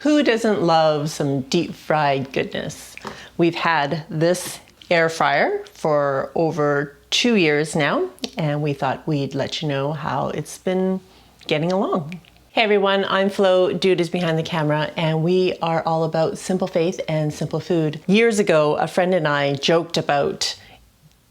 Who doesn't love some deep fried goodness? We've had this air fryer for over 2 years now, and we thought we'd let you know how it's been getting along. Hey everyone, I'm Flo, Dude is behind the camera, and we are all about simple faith and simple food. Years ago, a friend and I joked about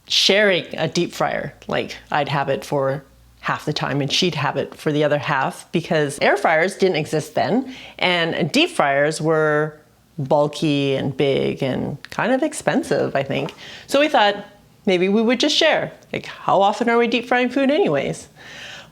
sharing a deep fryer. Like, I'd have it for half the time and she'd have it for the other half, because air fryers didn't exist then, and deep fryers were bulky and big and kind of expensive, I think. So we thought maybe we would just share. Like, how often are we deep frying food anyways?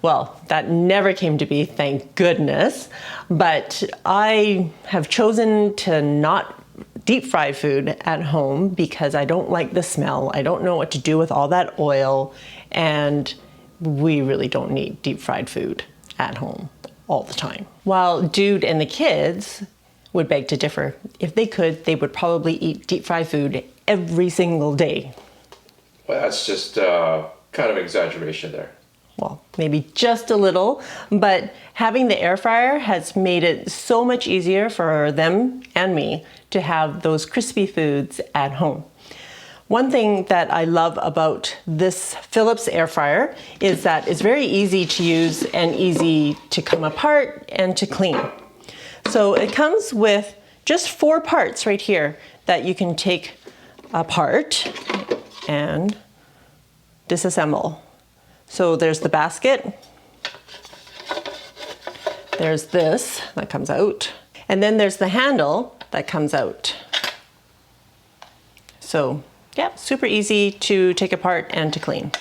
Well, that never came to be, thank goodness. But I have chosen to not deep fry food at home because I don't like the smell. I don't know what to do with all that oil, and we really don't need deep fried food at home all the time. While Dude and the kids would beg to differ. If they could, they would probably eat deep fried food every single day. Well, that's just kind of exaggeration there. Well, maybe just a little, but having the air fryer has made it so much easier for them and me to have those crispy foods at home. One thing that I love about this Philips air fryer is that it's very easy to use and easy to come apart and to clean. So it comes with just 4 parts right here that you can take apart and disassemble. So there's the basket, there's this that comes out, and then there's the handle that comes out. So yeah, super easy to take apart and to clean.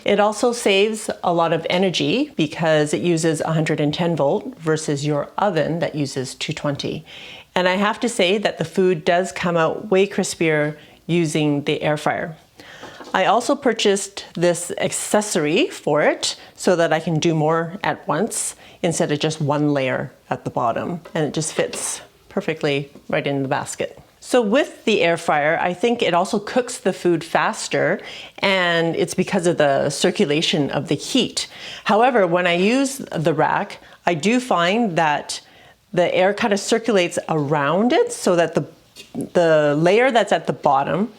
It also saves a lot of energy because it uses 110 volt versus your oven that uses 220. And I have to say that the food does come out way crispier using the air fryer. I also purchased this accessory for it so that I can do more at once instead of just one layer at the bottom, and it just fits perfectly right in the basket. So with the air fryer, I think it also cooks the food faster, and it's because of the circulation of the heat. However, when I use the rack, I do find that the air kind of circulates around it so that the layer that's at the bottom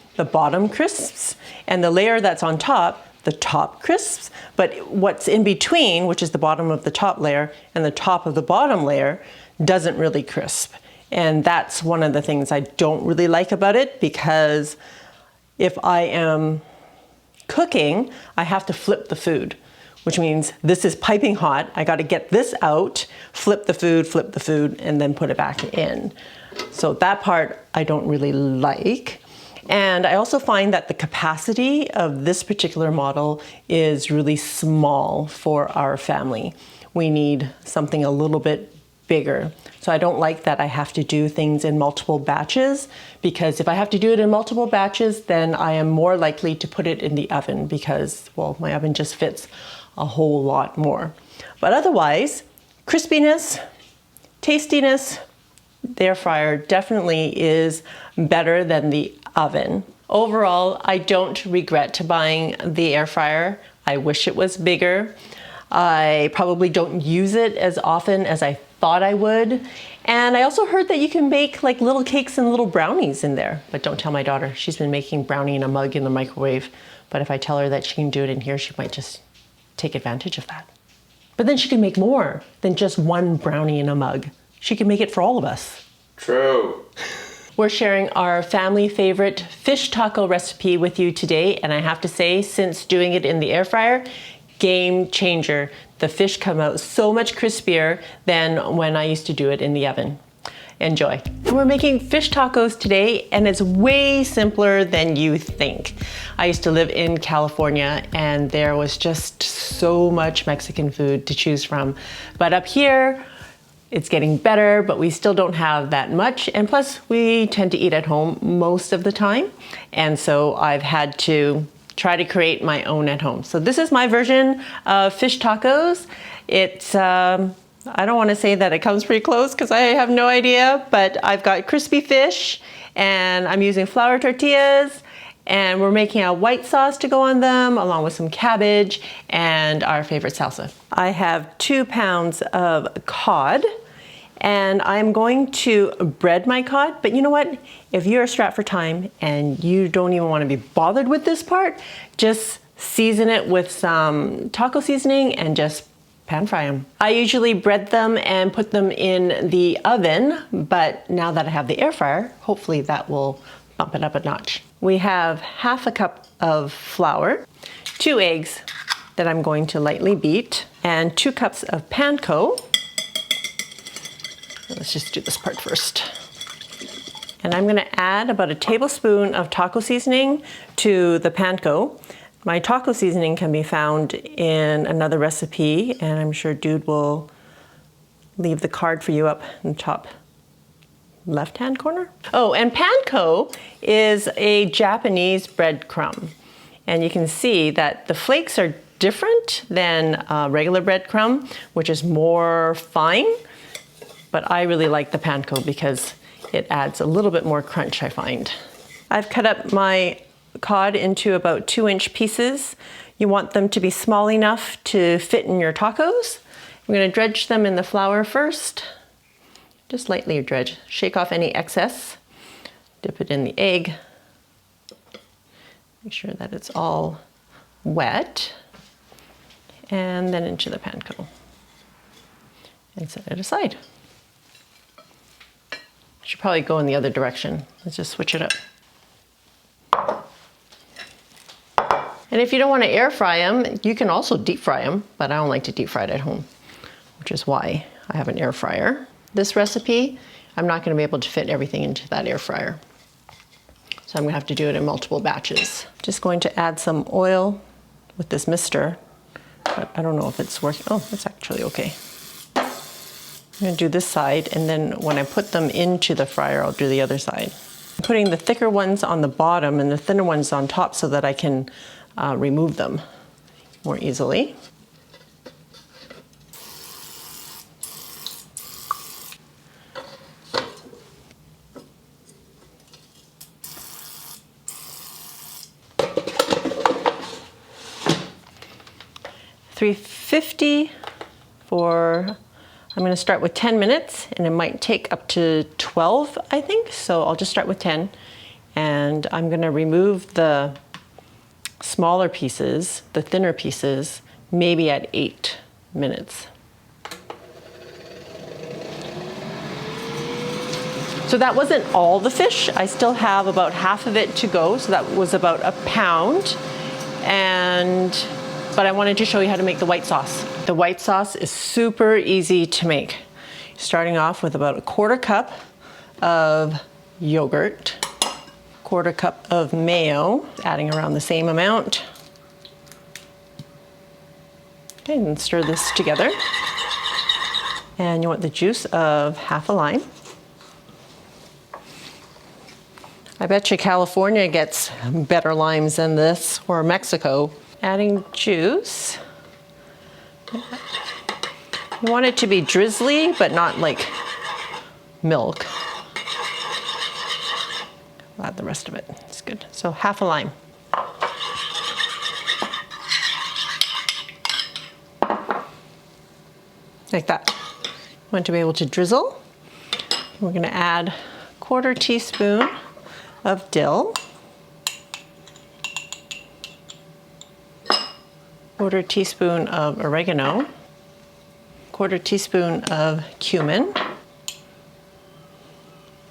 crisps, and the layer that's on top, the top crisps. But what's in between, which is the bottom of the top layer and the top of the bottom layer, doesn't really crisp. And that's one of the things I don't really like about it, because if I am cooking, I have to flip the food, which means this is piping hot. I got to get this out, flip the food, and then put it back in. So that part I don't really like. And I also find that the capacity of this particular model is really small for our family. We need something a little bit bigger. So I don't like that I have to do things in multiple batches, because if I have to do it in multiple batches, then I am more likely to put it in the oven because, well, my oven just fits a whole lot more. But otherwise, crispiness, tastiness, the air fryer definitely is better than the oven. Overall, I don't regret buying the air fryer. I wish it was bigger. I probably don't use it as often as I thought I would. And I also heard that you can make like little cakes and little brownies in there. But don't tell my daughter. She's been making brownie in a mug in the microwave. But if I tell her that she can do it in here, she might just take advantage of that. But then she can make more than just one brownie in a mug. She can make it for all of us. True. We're sharing our family favorite fish taco recipe with you today. And I have to say, since doing it in the air fryer, game changer. The fish come out so much crispier than when I used to do it in the oven. Enjoy. And we're making fish tacos today, and it's way simpler than you think. I used to live in California, and there was just so much Mexican food to choose from. But up here, it's getting better, but we still don't have that much. And plus, we tend to eat at home most of the time. And so I've had to try to create my own at home. So this is my version of fish tacos. It's, I don't want to say that it comes pretty close because I have no idea, but I've got crispy fish, and I'm using flour tortillas, And we're making a white sauce to go on them, along with some cabbage and our favorite salsa. I have 2 pounds of cod, and I'm going to bread my cod. But you know what? If you're strapped for time and you don't even want to be bothered with this part, just season it with some taco seasoning and just pan fry them. I usually bread them and put them in the oven, but now that I have the air fryer, hopefully that will bump it up a notch. We have 1/2 cup of flour, 2 eggs that I'm going to lightly beat, and 2 cups of panko. Let's just do this part first. And I'm gonna add about a tablespoon of taco seasoning to the panko. My taco seasoning can be found in another recipe, and I'm sure Dude will leave the card for you up in the top left-hand corner. Oh, and panko is a Japanese breadcrumb. And you can see that the flakes are different than regular breadcrumb, which is more fine. But I really like the panko because it adds a little bit more crunch, I find. I've cut up my cod into about 2-inch pieces. You want them to be small enough to fit in your tacos. I'm gonna dredge them in the flour first. Just lightly dredge. Shake off any excess. Dip it in the egg. Make sure that it's all wet. And then into the panko. And set it aside. I should probably go in the other direction. Let's just switch it up. And if you don't want to air fry them, you can also deep fry them, but I don't like to deep fry it at home, which is why I have an air fryer. This recipe, I'm not going to be able to fit everything into that air fryer. So I'm going to have to do it in multiple batches. Just going to add some oil with this mister, but I don't know if it's working. Oh, it's actually okay. I'm going to do this side, and then when I put them into the fryer, I'll do the other side. I'm putting the thicker ones on the bottom and the thinner ones on top so that I can remove them more easily. $350 for, I'm going to start with 10 minutes, and it might take up to 12, I think. So I'll just start with 10, and I'm going to remove the smaller pieces, the thinner pieces, maybe at 8 minutes. So that wasn't all the fish. I still have about half of it to go. So that was about a pound. But I wanted to show you how to make the white sauce. The white sauce is super easy to make. Starting off with about a 1/4 cup of yogurt, 1/4 cup of mayo, adding around the same amount. Okay, and stir this together. And you want the juice of 1/2 lime. I bet you California gets better limes than this, or Mexico. Adding juice. You want it to be drizzly, but not like milk. I'll add the rest of it. It's good. So 1/2 lime. Like that. You want to be able to drizzle. We're going to add 1/4 teaspoon of dill. 1/4 teaspoon of oregano. 1/4 teaspoon of cumin.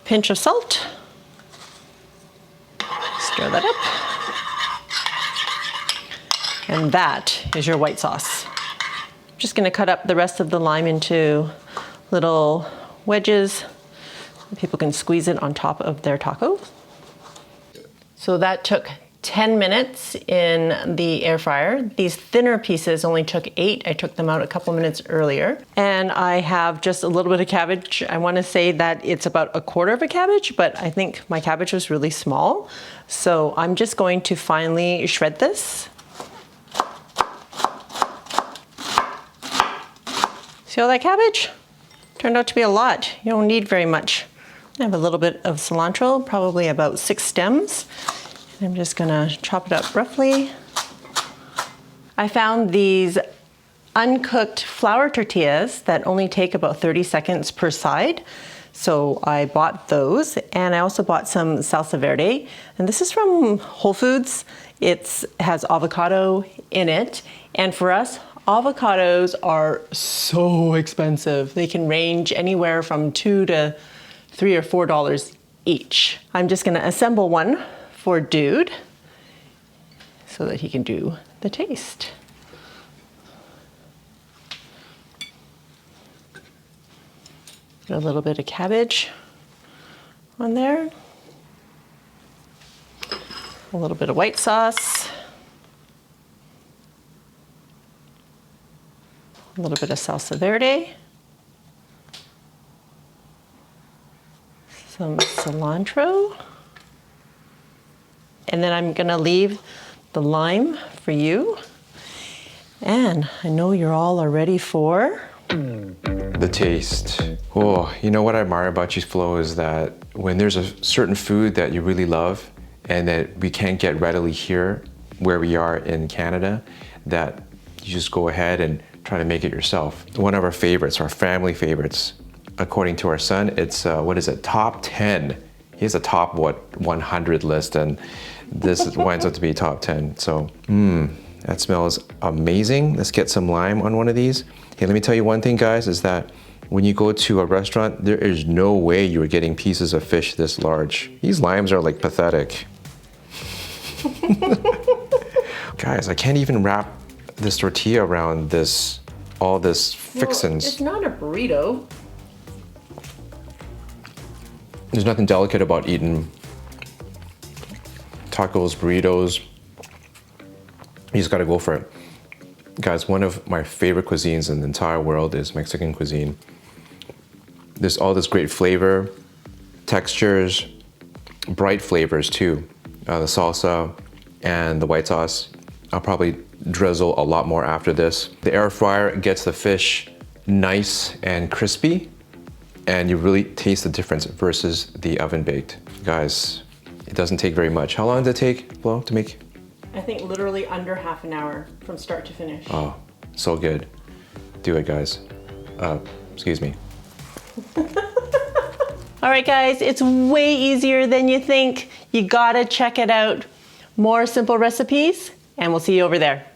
Pinch of salt. Stir that up. And that is your white sauce. I'm just going to cut up the rest of the lime into little wedges. People can squeeze it on top of their tacos. So that took 10 minutes in the air fryer. These thinner pieces only took 8. I took them out a couple minutes earlier. And I have just a little bit of cabbage. I want to say that it's about 1/4 of a cabbage, but I think my cabbage was really small. So I'm just going to finely shred this. See all that cabbage? Turned out to be a lot. You don't need very much. I have a little bit of cilantro, probably about 6 stems. I'm just gonna chop it up roughly. I found these uncooked flour tortillas that only take about 30 seconds per side. So I bought those, and I also bought some salsa verde. And this is from Whole Foods. It has avocado in it. And for us, avocados are so expensive. They can range anywhere from $2 to $3 or $4 each. I'm just gonna assemble one for Dude so that he can do the taste. Put a little bit of cabbage on there. A little bit of white sauce. A little bit of salsa verde. Some cilantro. And then I'm gonna leave the lime for you. And I know you're all are ready for The taste. Oh, you know what I admire about you, Flo, is that when there's a certain food that you really love and that we can't get readily here where we are in Canada, that you just go ahead and try to make it yourself. One of our favorites, our family favorites, according to our son, it's, what is it, top 10. He has a top, 100 list, and this winds up to be top 10. So, that smells amazing. Let's get some lime on one of these. Hey, let me tell you one thing, guys, is that when you go to a restaurant, there is no way you're getting pieces of fish this large. These limes are like pathetic. Guys, I can't even wrap this tortilla around this, all this fixins. Well, it's not a burrito. There's nothing delicate about eating tacos, burritos. You just gotta go for it. Guys, one of my favorite cuisines in the entire world is Mexican cuisine. There's all this great flavor, textures, bright flavors too. The salsa and the white sauce. I'll probably drizzle a lot more after this. The air fryer gets the fish nice and crispy, and you really taste the difference versus the oven baked. Guys, it doesn't take very much. How long did it take, Flo, to make? I think literally under half an hour from start to finish. Oh, so good. Do it, guys. Excuse me. All right, guys, it's way easier than you think. You gotta check it out. More simple recipes, and we'll see you over there.